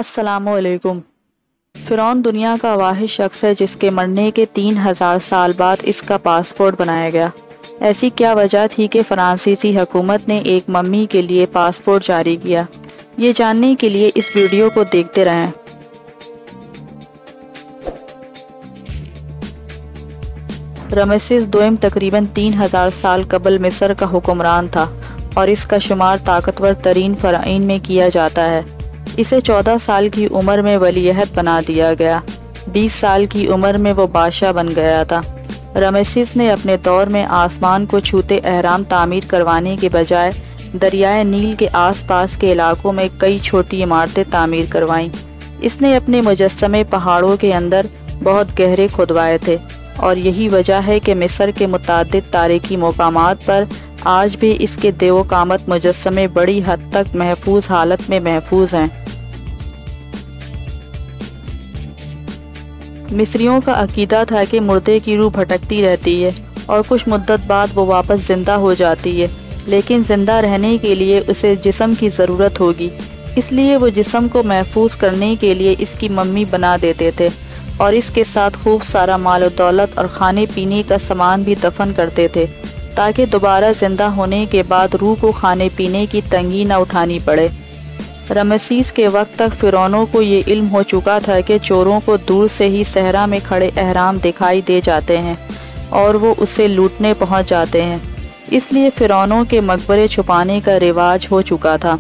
अस्सलामुअलैकुम। फ़िरौन दुनिया का वाहिद शख्स है जिसके मरने के 3000 साल बाद इसका पासपोर्ट बनाया गया। ऐसी क्या वजह थी कि फ्रांसीसी हुकूमत ने एक मम्मी के लिए पासपोर्ट जारी किया? ये जानने के लिए इस वीडियो को देखते रहें। रमेसेस II तकरीबन 3000 साल कबल मिस्र का हुक्मरान था और इसका शुमार ताकतवर तरीन फ़राइन में किया जाता है। इसे 14 साल की उम्र में वलीअहद बना दिया गया। 20 साल की उम्र में वो बादशाह बन गया था। रमेसेस ने अपने दौर में आसमान को छूते अहराम तामीर करवाने के बजाय दरियाए नील के आसपास के इलाकों में कई छोटी इमारतें तामीर करवाईं। इसने अपने मुजस्समे पहाड़ों के अंदर बहुत गहरे खुदवाए थे और यही वजह है कि मिस्र के मुताद्दिद तारीखी मकामात पर आज भी इसके देवकामत मुजस्समे बड़ी हद तक महफूज हालत में महफूज हैं। मिस्रियों का अकीदा था कि मुर्दे की रूह भटकती रहती है और कुछ मुद्दत बाद वो वापस जिंदा हो जाती है, लेकिन जिंदा रहने के लिए उसे जिस्म की ज़रूरत होगी। इसलिए वो जिस्म को महफूज करने के लिए इसकी मम्मी बना देते थे और इसके साथ खूब सारा माल और दौलत और खाने पीने का सामान भी दफन करते थे ताकि दोबारा जिंदा होने के बाद रूह को खाने पीने की तंगी न उठानी पड़े। रमेसेस के वक्त तक फ़िरौनों को ये इल्म हो चुका था कि चोरों को दूर से ही सहरा में खड़े अहराम दिखाई दे जाते हैं और वो उसे लूटने पहुंच जाते हैं। इसलिए फ़िरौनों के मकबरे छुपाने का रिवाज हो चुका था।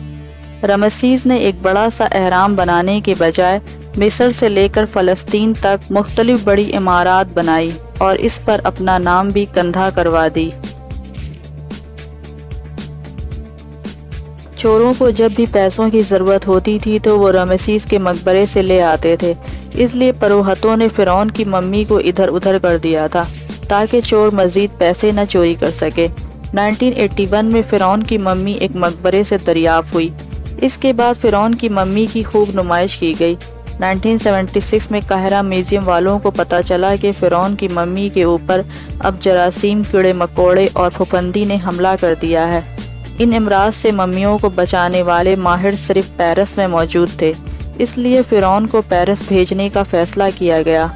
रमेसेस ने एक बड़ा सा अहराम बनाने के बजाय मिस्र से लेकर फ़लस्तीन तक मुख्तलिफ बड़ी इमारत बनाई और इस पर अपना नाम भी कंधा करवा दी। चोरों को जब भी पैसों की ज़रूरत होती थी तो वो रमेसेस के मकबरे से ले आते थे। इसलिए पुरोहितों ने फ़िरौन की मम्मी को इधर उधर कर दिया था ताकि चोर मज़ीद पैसे न चोरी कर सके। 1981 में फ़िरौन की मम्मी एक मकबरे से दरियाफ़्त हुई। इसके बाद फ़िरौन की मम्मी की खूब नुमाइश की गई। 1976 में काहिरा म्यूजियम वालों को पता चला कि फ़िरौन की मम्मी के ऊपर अब जरासीम, कीड़े मकोड़े और फफूंदी ने हमला कर दिया है। इन अमराज से मम्मियों को बचाने वाले माहिर सिर्फ पेरिस में मौजूद थे, इसलिए फ़िरौन को पेरिस भेजने का फैसला किया गया।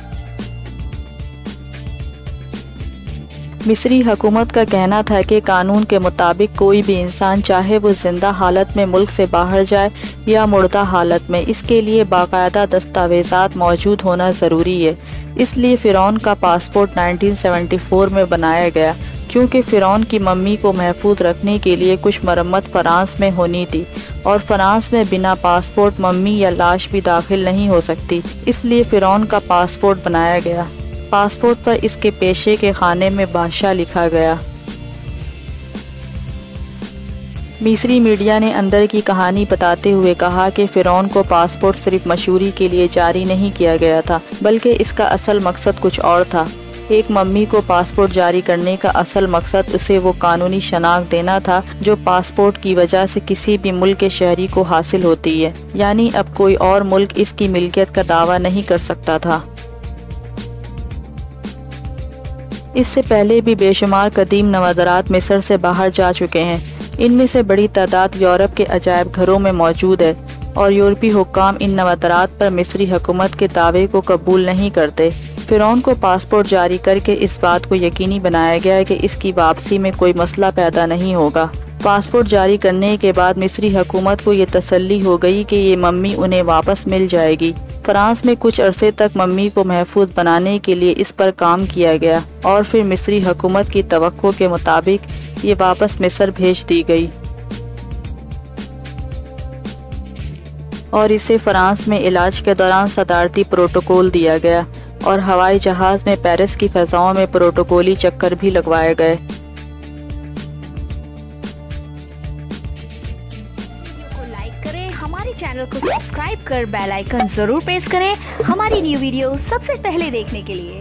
मिस्री हुकूमत का कहना था कि कानून के मुताबिक कोई भी इंसान चाहे वो जिंदा हालत में मुल्क से बाहर जाए या मुर्दा हालत में, इसके लिए बाकायदा दस्तावेज़ात मौजूद होना ज़रूरी है। इसलिए फ़िरौन का पासपोर्ट 1974 में बनाया गया क्योंकि फ़िरौन की मम्मी को महफूज रखने के लिए कुछ मरम्मत फ्रांस में होनी थी और फ्रांस में बिना पासपोर्ट मम्मी या लाश भी दाखिल नहीं हो सकती। इसलिए फ़िरौन का पासपोर्ट बनाया गया। पासपोर्ट पर इसके पेशे के खाने में बादशाह लिखा गया। मिस्री मीडिया ने अंदर की कहानी बताते हुए कहा कि फ़िरौन को पासपोर्ट सिर्फ मशहूरी के लिए जारी नहीं किया गया था, बल्कि इसका असल मकसद कुछ और था। एक मम्मी को पासपोर्ट जारी करने का असल मकसद उसे वो कानूनी शनाख्त देना था जो पासपोर्ट की वजह से किसी भी मुल्क के शहरी को हासिल होती है, यानी अब कोई और मुल्क इसकी मिल्कियत का दावा नहीं कर सकता था। इससे पहले भी बेशुमार कदीम नवादरात मिस्र से बाहर जा चुके हैं। इनमें से बड़ी तादाद यूरोप के अजायब घरों में मौजूद है और यूरोपी हुक्काम इन नवादरात पर मिस्री हुकूमत के दावे को कबूल नहीं करते। फ़िरौन को पासपोर्ट जारी करके इस बात को यकीनी बनाया गया कि इसकी वापसी में कोई मसला पैदा नहीं होगा। पासपोर्ट जारी करने के बाद मिस्री हुकूमत को ये तसल्ली हो गई कि ये मम्मी उन्हें वापस मिल जाएगी। फ्रांस में कुछ अरसे तक मम्मी को महफूज बनाने के लिए इस पर काम किया गया और फिर मिस्री हुकूमत की तवक्को के मुताबिक ये वापस मिस्र भेज दी गई और इसे फ्रांस में इलाज के दौरान सदारती प्रोटोकॉल दिया गया और हवाई जहाज में पेरिस की फ़ज़ाओं में प्रोटोकॉली चक्कर भी लगवाए गए। लाइक करें, हमारे चैनल को सब्सक्राइब कर बेल आइकन जरूर प्रेस करें हमारी न्यू वीडियो सबसे पहले देखने के लिए।